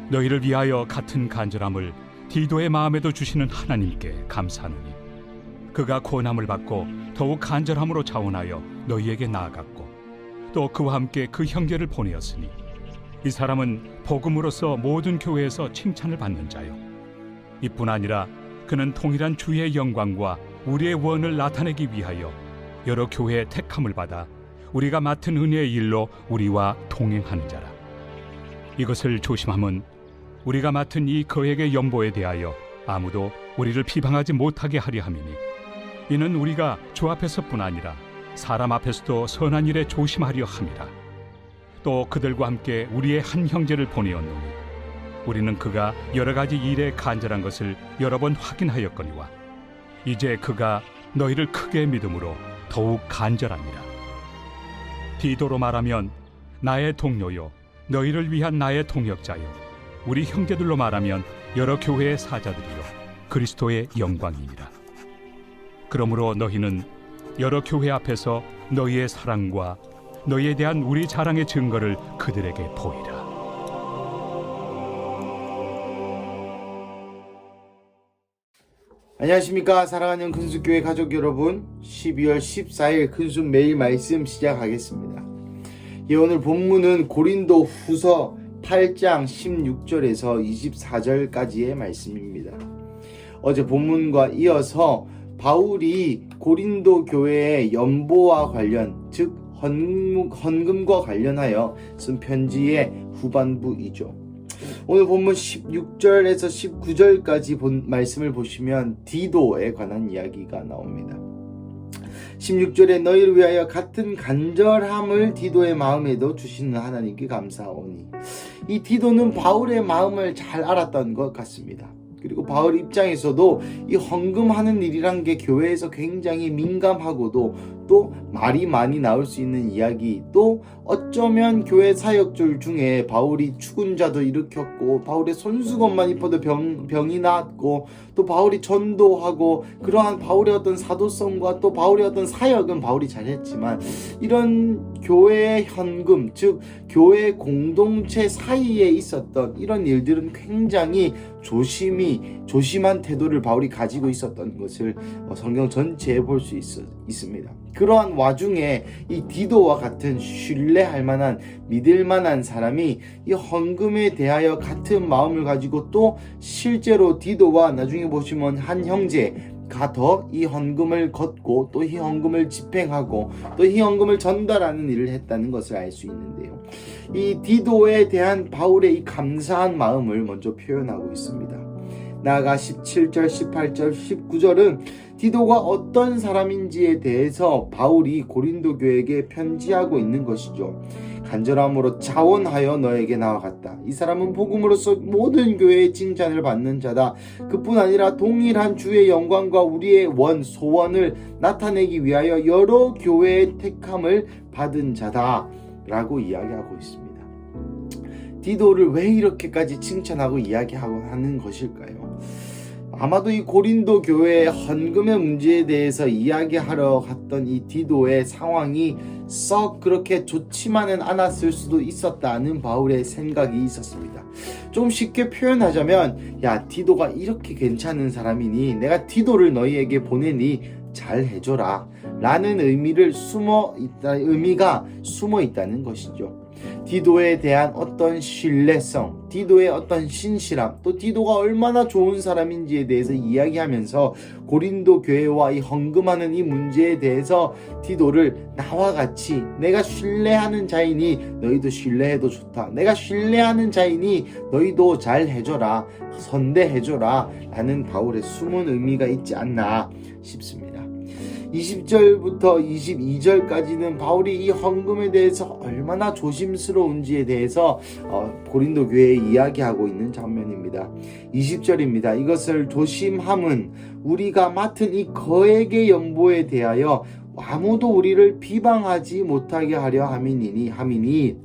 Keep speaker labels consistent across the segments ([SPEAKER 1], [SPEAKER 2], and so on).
[SPEAKER 1] 너희를 위하여 같은 간절함을 디도의 마음에도 주시는 하나님께 감사하노니 그가 고난을 받고 더욱 간절함으로 자원하여 너희에게 나아갔고 또 그와 함께 그 형제를 보내었으니 이 사람은 복음으로서 모든 교회에서 칭찬을 받는 자요 이뿐 아니라 그는 통일한 주의 영광과 우리의 원을 나타내기 위하여 여러 교회의 택함을 받아 우리가 맡은 은혜의 일로 우리와 동행하는 자라. 이것을 조심함은 우리가 맡은 이 거액의 연보에 대하여 아무도 우리를 비방하지 못하게 하려 함이니 이는 우리가 주 앞에서뿐 아니라 사람 앞에서도 선한 일에 조심하려 함이라. 또 그들과 함께 우리의 한 형제를 보내었노니 우리는 그가 여러 가지 일에 간절한 것을 여러 번 확인하였거니와 이제 그가 너희를 크게 믿음으로 더욱 간절합니다. 디도로 말하면 나의 동료요 너희를 위한 나의 동역자요 우리 형제들로 말하면 여러 교회의 사자들이요 그리스도의 영광이니라. 그러므로 너희는 여러 교회 앞에서 너희의 사랑과 너희에 대한 우리 자랑의 증거를 그들에게 보이라.
[SPEAKER 2] 안녕하십니까 사랑하는 근수교회 가족 여러분, 12월 14일 근수 매일 말씀 시작하겠습니다. 오늘 본문은 고린도 후서 8장 16절에서 24절까지의 말씀입니다. 어제 본문과 이어서 바울이 고린도 교회의 연보와 관련, 즉 헌금과 관련하여 쓴 편지의 후반부이죠. 오늘 본문 16절에서 19절까지 말씀을 보시면 디도에 관한 이야기가 나옵니다. 16절에 너희를 위하여 같은 간절함을 디도의 마음에도 주시는 하나님께 감사하오니, 이 디도는 바울의 마음을 잘 알았던 것 같습니다. 그리고 바울 입장에서도 이 헌금하는 일이란 게 교회에서 굉장히 민감하고도 또 말이 많이 나올 수 있는 이야기, 또 어쩌면 교회 사역들 중에 바울이 죽은 자도 일으켰고 바울의 손수건만 입어도 병이 나았고 또 바울이 전도하고 그러한 바울의 어떤 사도성과 또 바울의 어떤 사역은 바울이 잘했지만 이런 교회의 현금, 즉 교회 공동체 사이에 있었던 이런 일들은 굉장히 조심한 태도를 바울이 가지고 있었던 것을 성경 전체에 볼 수 있습니다. 그러한 와중에 이 디도와 같은 신뢰할 만한, 믿을 만한 사람이 이 헌금에 대하여 같은 마음을 가지고 또 실제로 디도와 나중에 보시면 한 형제가 더 이 헌금을 걷고 또 이 헌금을 집행하고 또 이 헌금을 전달하는 일을 했다는 것을 알 수 있는데요. 이 디도에 대한 바울의 이 감사한 마음을 먼저 표현하고 있습니다. 나아가 17절, 18절, 19절은 디도가 어떤 사람인지에 대해서 바울이 고린도 교회에게 편지하고 있는 것이죠. 간절함으로 자원하여 너에게 나아갔다. 이 사람은 복음으로서 모든 교회의 칭찬을 받는 자다. 그뿐 아니라 동일한 주의 영광과 우리의 소원을 나타내기 위하여 여러 교회의 택함을 받은 자다 라고 이야기하고 있습니다. 디도를 왜 이렇게까지 칭찬하고 이야기하고 하는 것일까요? 아마도 이 고린도 교회의 헌금의 문제에 대해서 이야기하러 갔던 이 디도의 상황이 썩 그렇게 좋지만은 않았을 수도 있었다는 바울의 생각이 있었습니다. 좀 쉽게 표현하자면, 야, 디도가 이렇게 괜찮은 사람이니 내가 디도를 너희에게 보내니 잘 해줘라 라는 의미가 숨어 있다는 것이죠. 디도에 대한 어떤 신뢰성, 디도의 어떤 신실함, 또 디도가 얼마나 좋은 사람인지에 대해서 이야기하면서 고린도 교회와 이 헌금하는 이 문제에 대해서 디도를 나와 같이 내가 신뢰하는 자이니 너희도 신뢰해도 좋다, 내가 신뢰하는 자이니 너희도 잘 해줘라, 선대해줘라 라는 바울의 숨은 의미가 있지 않나 싶습니다. 20절부터 22절까지는 바울이 이 헌금에 대해서 얼마나 조심스러운지에 대해서 고린도 교회에 이야기하고 있는 장면입니다. 20절입니다. 이것을 조심함은 우리가 맡은 이 거액의 연보에 대하여 아무도 우리를 비방하지 못하게 하려 함이니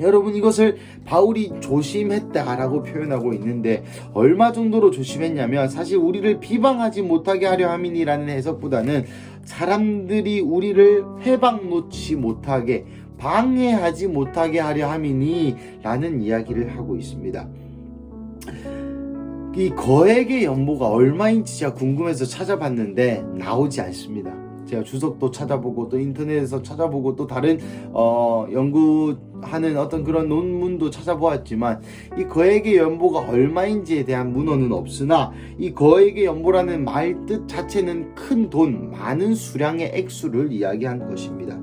[SPEAKER 2] 여러분, 이것을 바울이 조심했다라고 표현하고 있는데 얼마 정도로 조심했냐면, 사실 우리를 비방하지 못하게 하려 함이니라는 해석보다는 사람들이 우리를 회방 놓지 못하게, 방해하지 못하게 하려 함이니 라는 이야기를 하고 있습니다. 이 거액의 연보가 얼마인지 제가 궁금해서 찾아봤는데 나오지 않습니다. 제가 주석도 찾아보고 또 인터넷에서 찾아보고 또 다른 연구하는 어떤 그런 논문도 찾아보았지만 이 거액의 연보가 얼마인지에 대한 문헌은 없으나 이 거액의 연보라는 말 뜻 자체는 큰 돈, 많은 수량의 액수를 이야기한 것입니다.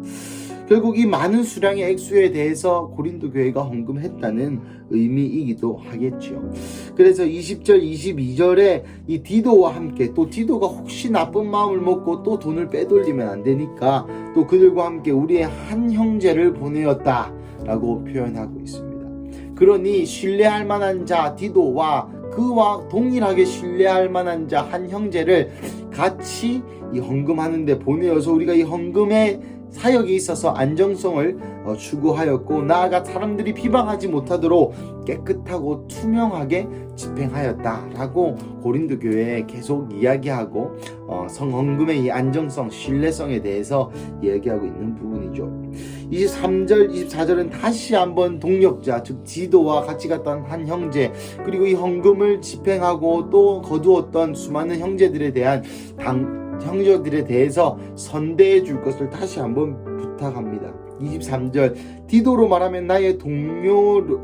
[SPEAKER 2] 결국 이 많은 수량의 액수에 대해서 고린도 교회가 헌금했다는 의미이기도 하겠죠. 그래서 20절, 22절에 이 디도와 함께, 또 디도가 혹시 나쁜 마음을 먹고 또 돈을 빼돌리면 안 되니까 또 그들과 함께 우리의 한 형제를 보내었다 라고 표현하고 있습니다. 그러니 신뢰할 만한 자 디도와 그와 동일하게 신뢰할 만한 자 한 형제를 같이 이 헌금하는 데 보내어서 우리가 이 헌금의 사역에 있어서 안정성을 추구하였고, 나아가 사람들이 비방하지 못하도록 깨끗하고 투명하게 집행하였다라고 고린도 교회에 계속 이야기하고 성헌금의 이 안정성, 신뢰성에 대해서 이야기하고 있는 부분이죠. 23절, 24절은 다시 한번 동력자, 즉 디도와 같이 갔던 한 형제, 그리고 이 헌금을 집행하고 또 거두었던 수많은 형제들에 대한 형제들에 대해서 선대해 줄 것을 다시 한번 부탁합니다. 23절, 디도로 말하면 나의 동료요,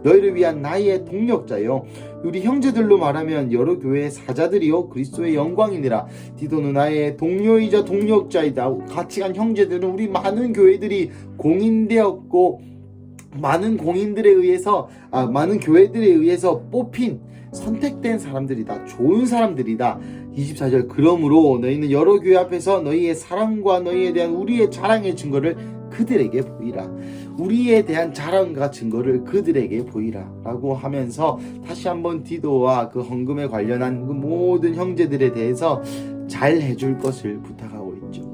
[SPEAKER 2] 너희를 위한 나의 동력자요, 우리 형제들로 말하면 여러 교회의 사자들이요 그리스도의 영광이니라. 디도는 나의 동료이자 동력자이다. 같이 간 형제들은 우리 많은 교회들이 공인되었고 많은 교회들에 의해서 뽑힌 선택된 사람들이다. 좋은 사람들이다. 24절, 그러므로 너희는 여러 교회 앞에서 너희의 사랑과 너희에 대한 우리의 자랑의 증거를 그들에게 보이라. 우리에 대한 자랑과 증거를 그들에게 보이라 라고 하면서 다시 한번 디도와 그 헌금에 관련한 그 모든 형제들에 대해서 잘 해줄 것을 부탁하고 있죠.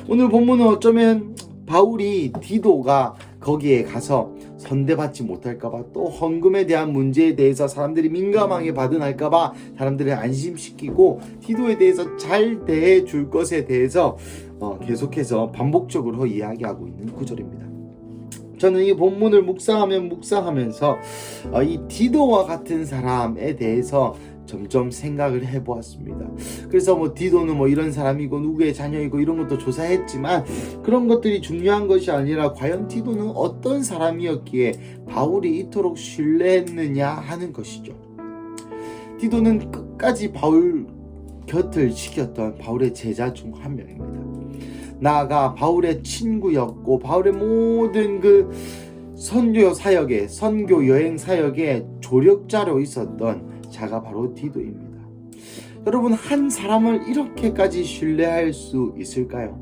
[SPEAKER 2] 오늘 본문은 어쩌면 바울이 디도가 거기에 가서 선대받지 못할까봐, 또 헌금에 대한 문제에 대해서 사람들이 민감하게 받아날까봐 사람들을 안심시키고 디도에 대해서 잘 대해줄 것에 대해서 계속해서 반복적으로 이야기하고 있는 구절입니다. 저는 이 본문을 묵상하면서 이 디도와 같은 사람에 대해서 점점 생각을 해보았습니다. 그래서 디도는 이런 사람이고 누구의 자녀이고 이런 것도 조사했지만 그런 것들이 중요한 것이 아니라 과연 디도는 어떤 사람이었기에 바울이 이토록 신뢰했느냐 하는 것이죠. 디도는 끝까지 바울 곁을 지켰던 바울의 제자 중 한 명입니다. 나아가 바울의 친구였고 바울의 모든 그 선교 여행 사역의 조력자로 있었던 자가 바로 디도입니다. 여러분, 한 사람을 이렇게까지 신뢰할 수 있을까요?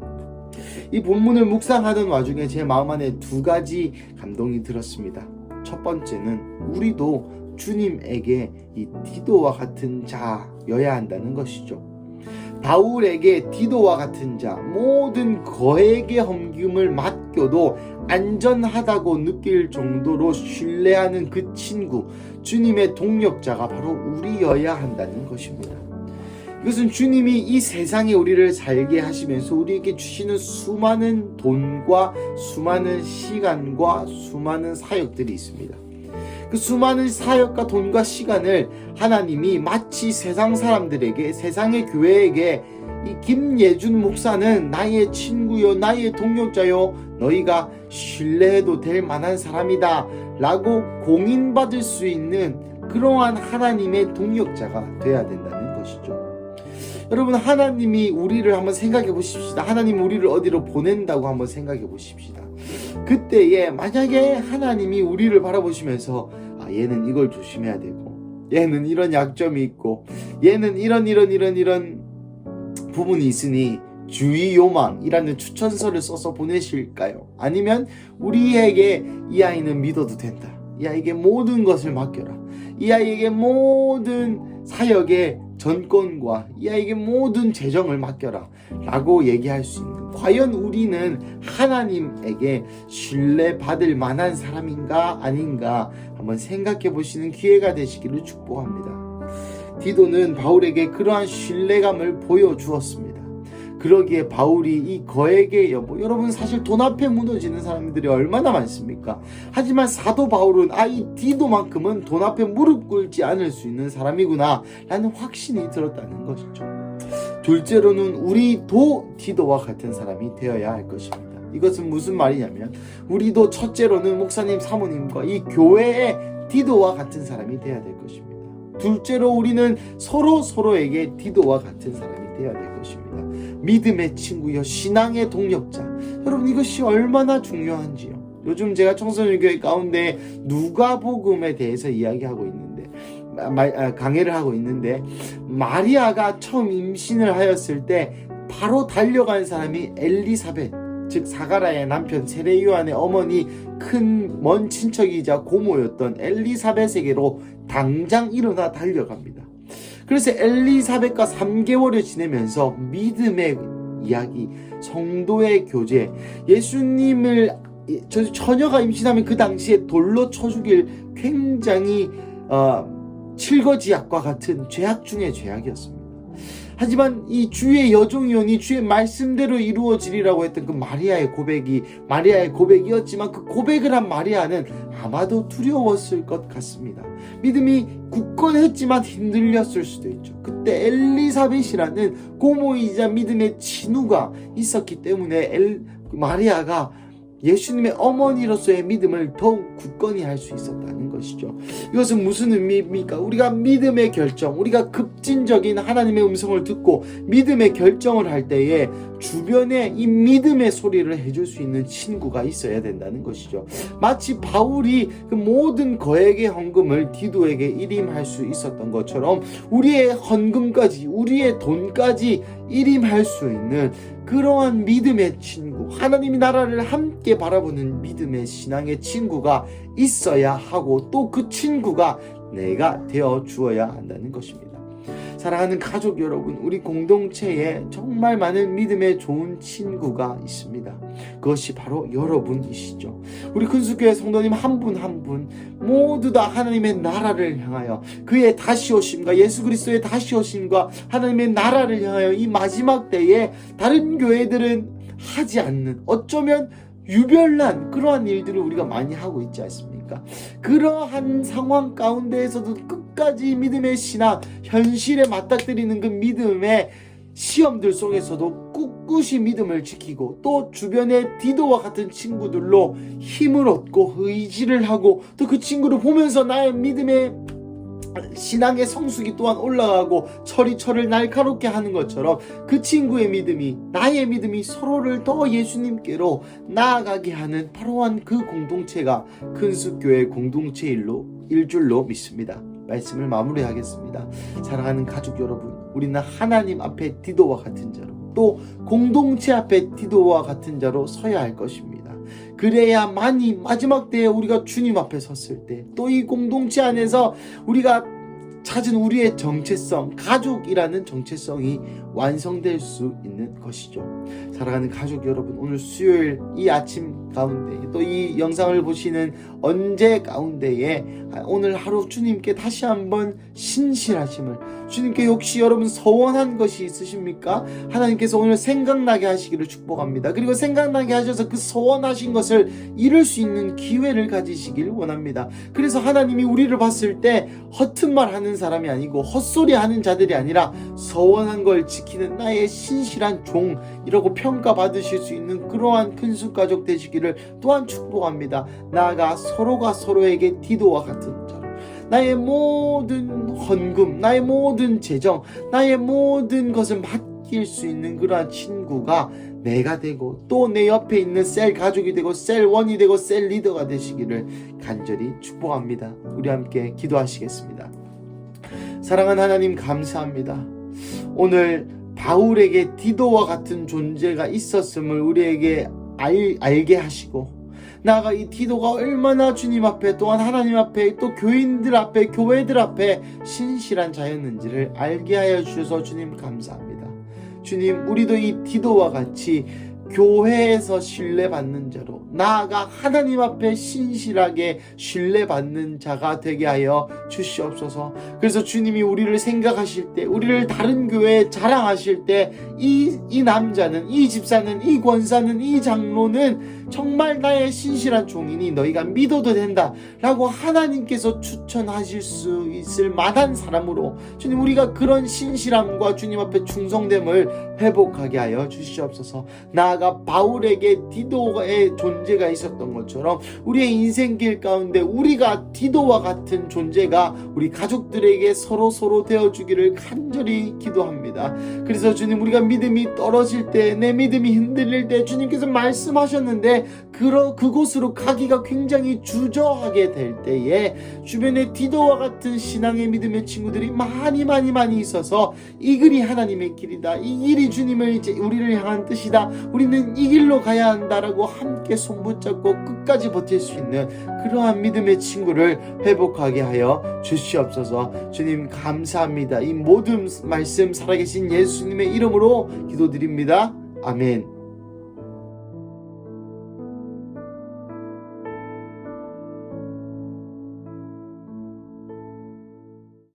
[SPEAKER 2] 이 본문을 묵상하던 와중에 제 마음 안에 두 가지 감동이 들었습니다. 첫 번째는 우리도 주님에게 이 디도와 같은 자여야 한다는 것이죠. 바울에게 디도와 같은 자, 모든 거액의 헌금을 맡겨도 안전하다고 느낄 정도로 신뢰하는 그 친구, 주님의 동력자가 바로 우리여야 한다는 것입니다. 이것은 주님이 이 세상에 우리를 살게 하시면서 우리에게 주시는 수많은 돈과 수많은 시간과 수많은 사역들이 있습니다. 그 수많은 사역과 돈과 시간을 하나님이 마치 세상 사람들에게, 세상의 교회에게 이 김예준 목사는 나의 친구요, 나의 동력자요, 너희가 신뢰해도 될 만한 사람이다 라고 공인받을 수 있는 그러한 하나님의 동력자가 되어야 된다는 것이죠. 여러분, 하나님이 우리를 한번 생각해 보십시다. 하나님이 우리를 어디로 보낸다고 한번 생각해 보십시다. 그때에 만약에 하나님이 우리를 바라보시면서 얘는 이걸 조심해야 되고, 얘는 이런 약점이 있고, 얘는 이런 부분이 있으니 주의 요망이라는 추천서를 써서 보내실까요? 아니면 우리에게 이 아이는 믿어도 된다, 이 아이에게 모든 것을 맡겨라, 이 아이에게 모든 사역의 전권과 이 아이에게 모든 재정을 맡겨라 라고 얘기할 수 있는, 과연 우리는 하나님에게 신뢰받을 만한 사람인가 아닌가 한번 생각해 보시는 기회가 되시기를 축복합니다. 디도는 바울에게 그러한 신뢰감을 보여주었습니다. 그러기에 바울이 이 거액의 여보, 여러분 사실 돈 앞에 무너지는 사람들이 얼마나 많습니까? 하지만 사도 바울은 이 디도만큼은 돈 앞에 무릎 꿇지 않을 수 있는 사람이구나 라는 확신이 들었다는 것이죠. 둘째로는 우리도 디도와 같은 사람이 되어야 할 것입니다. 이것은 무슨 말이냐면 우리도 첫째로는 목사님 사모님과 이 교회의 디도와 같은 사람이 되어야 될 것입니다. 둘째로 우리는 서로에게 디도와 같은 사람이 되어야 될 것입니다. 믿음의 친구여, 신앙의 동력자. 여러분, 이것이 얼마나 중요한지요. 요즘 제가 청소년 교회 가운데 누가복음에 대해서 이야기하고 있는데, 강해를 하고 있는데, 마리아가 처음 임신을 하였을 때 바로 달려간 사람이 엘리사벳, 즉 사가라의 남편 세례 요한의 어머니, 큰 먼 친척이자 고모였던 엘리사벳에게로 당장 일어나 달려갑니다. 그래서 엘리사벳과 3개월을 지내면서 믿음의 이야기, 성도의 교제, 예수님을 처녀가 임신하면 그 당시에 돌로 쳐 죽일 굉장히 칠거지약과 같은 죄악 중의 죄악이었습니다. 하지만 이 주의 여종이오니 주의 말씀대로 이루어지리라고 했던 그 마리아의 고백이었지만 그 고백을 한 마리아는 아마도 두려웠을 것 같습니다. 믿음이 굳건했지만 흔들렸을 수도 있죠. 그때 엘리사벳이라는 고모이자 믿음의 친우가 있었기 때문에 마리아가 예수님의 어머니로서의 믿음을 더욱 굳건히 할 수 있었다는 것이죠. 이것은 무슨 의미입니까? 우리가 믿음의 결정, 우리가 급진적인 하나님의 음성을 듣고 믿음의 결정을 할 때에 주변에 이 믿음의 소리를 해줄 수 있는 친구가 있어야 된다는 것이죠. 마치 바울이 그 모든 거액의 헌금을 디도에게 일임할 수 있었던 것처럼 우리의 헌금까지, 우리의 돈까지 일임할 수 있는 그러한 믿음의 친구, 하나님이 나라를 함께 바라보는 믿음의 신앙의 친구가 있어야 하고 또 그 친구가 내가 되어 주어야 한다는 것입니다. 사랑하는 가족 여러분, 우리 공동체에 정말 많은 믿음의 좋은 친구가 있습니다. 그것이 바로 여러분이시죠. 우리 큰수교회 성도님 한 분 한 분 모두 다 하나님의 나라를 향하여 그의 다시 오심과 예수 그리스도의 다시 오심과 하나님의 나라를 향하여 이 마지막 때에 다른 교회들은 하지 않는, 어쩌면 유별난 그러한 일들을 우리가 많이 하고 있지 않습니까? 그러한 상황 가운데에서도 끝까지 믿음의 신앙, 현실에 맞닥뜨리는 그 믿음의 시험들 속에서도 꿋꿋이 믿음을 지키고 또 주변의 디도와 같은 친구들로 힘을 얻고 의지를 하고 또 그 친구를 보면서 나의 믿음의 신앙의 성숙이 또한 올라가고 철이 날카롭게 하는 것처럼 그 친구의 믿음이, 나의 믿음이 서로를 더 예수님께로 나아가게 하는 바로한 그 공동체가 큰숲교회 공동체일 줄로 믿습니다. 말씀을 마무리하겠습니다. 사랑하는 가족 여러분, 우리는 하나님 앞에 디도와 같은 자로 또 공동체 앞에 디도와 같은 자로 서야 할 것입니다. 그래야만이 마지막 때에 우리가 주님 앞에 섰을 때 또 이 공동체 안에서 우리가 찾은 우리의 정체성, 가족이라는 정체성이 완성될 수 있는 것이죠. 사랑하는 가족 여러분, 오늘 수요일 이 아침 가운데 또 이 영상을 보시는 언제 가운데에 오늘 하루 주님께 다시 한번 신실하심을, 주님께 혹시 여러분 서원한 것이 있으십니까? 하나님께서 오늘 생각나게 하시기를 축복합니다. 그리고 생각나게 하셔서 그 서원하신 것을 이룰 수 있는 기회를 가지시길 원합니다. 그래서 하나님이 우리를 봤을 때 허튼 말 하는 사람이 아니고 헛소리 하는 자들이 아니라 서원한 걸 지키는 나의 신실한 종이라고 평가받으실 수 있는 그러한 큰숲가족 되시기를 또한 축복합니다. 나아가 서로가 서로에게 디도와 같은 자로 나의 모든 헌금, 나의 모든 재정, 나의 모든 것을 맡길 수 있는 그러한 친구가 내가 되고 또 내 옆에 있는 셀 가족이 되고 셀원이 되고 셀 리더가 되시기를 간절히 축복합니다. 우리 함께 기도하시겠습니다. 사랑하는 하나님, 감사합니다. 오늘 바울에게 디도와 같은 존재가 있었음을 우리에게 알게 하시고, 나아가 이 디도가 얼마나 주님 앞에 또한 하나님 앞에 또 교인들 앞에 교회들 앞에 신실한 자였는지를 알게 하여 주셔서 주님 감사합니다. 주님, 우리도 이 디도와 같이 교회에서 신뢰받는 자로, 나아가 하나님 앞에 신실하게 신뢰받는 자가 되게 하여 주시옵소서. 그래서 주님이 우리를 생각하실 때, 우리를 다른 교회에 자랑하실 때, 이 남자는, 이 집사는, 이 권사는, 이 장로는 정말 나의 신실한 종이니 너희가 믿어도 된다 라고 하나님께서 추천하실 수 있을 만한 사람으로, 주님, 우리가 그런 신실함과 주님 앞에 충성됨을 회복하게 하여 주시옵소서. 나아가 바울에게 디도의 존재가 있었던 것처럼 우리의 인생길 가운데 우리가 디도와 같은 존재가 우리 가족들에게 서로 되어주기를 간절히 기도합니다. 그래서 주님, 우리가 믿음이 떨어질 때, 내 믿음이 흔들릴 때 주님께서 말씀하셨는데 그곳으로 가기가 굉장히 주저하게 될 때에 주변에 디도와 같은 신앙의 믿음의 친구들이 많이 있어서 이 길이 하나님의 길이다, 이 길이 주님을 이제 우리를 향한 뜻이다, 우리는 이 길로 가야 한다라고 함께 손붙잡고 끝까지 버틸 수 있는 그러한 믿음의 친구를 회복하게 하여 주시옵소서. 주님, 감사합니다. 이 모든 말씀 살아계신 예수님의 이름으로 기도드립니다. 아멘.